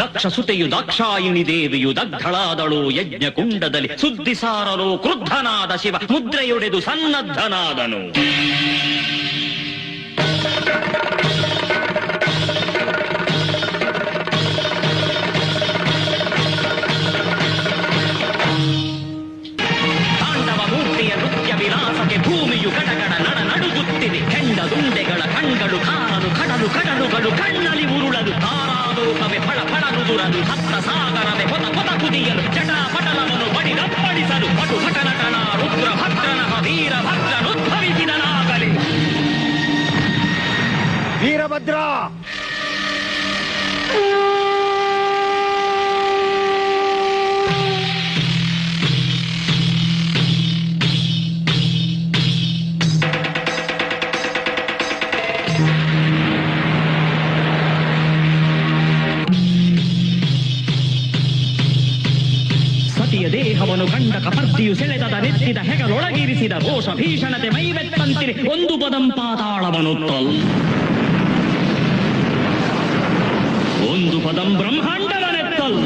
ದಕ್ಷ ಸುತೆಯು ದಾಕ್ಷಾಯಿಣಿ ದೇವಿಯು ದಗ್ಧಳಾದಳು ಯಜ್ಞ ಕುಂಡದಲ್ಲಿ ಸುದ್ದಿ ಸಾರಲು ಕ್ರುದ್ಧನಾದ ಶಿವ ಮುದ್ರೆಯೊಡೆದು ಸನ್ನದ್ಧನಾದನು. ತಾಂಡವ ಮೂರ್ತಿಯ ನೃತ್ಯ ವಿಲಾಸಕ್ಕೆ ಭೂಮಿಯು ಗಡಗಡ ನಡುಗುತ್ತಿದೆ. ಕೆಂಡ ದುಂಡೆಗಳ ಕಣ್ಗಳು ಕಾರಲು ಕಡಲು ಕಡಲುಗಳು ಕಣ್ಣಲ್ಲಿ ಉರುಳಲು ತಾರಾಲೋಕವೇ ಫಳ ಫಳನುದುರಲು ಸಪ್ತ ಸಾಗರವೇ ಹೊತ ಹೊತ ಕುದಿಯಲು ಜಟಾಪಟಲವನ್ನು ಬಡಿದಪ್ಪಡಿಸಲು ಪಟು ಭಟನಟನ ರುದ್ರ ಭದ್ರನಃ ವೀರಭದ್ರನುದ್ಭವಿಸಿದನಾಗಲಿ. ವೀರಭದ್ರ ದೇಹವನ್ನು ಕಂಡ ಕಪರ್ದಿಯು ಸೆಳೆದದ ನೆತ್ತಿದ ಹೆಗಲೊಳಗಿರಿಸಿದ ರೋಷ ಭೀಷಣತೆ ಮೈವೆತ್ತಂತಿರಿ ಒಂದು ಪದಂ ಪಾತಾಳವನುತ್ತಲ್ ಒಂದು ಪದಂ ಬ್ರಹ್ಮಾಂಡವನೆತ್ತಲ್.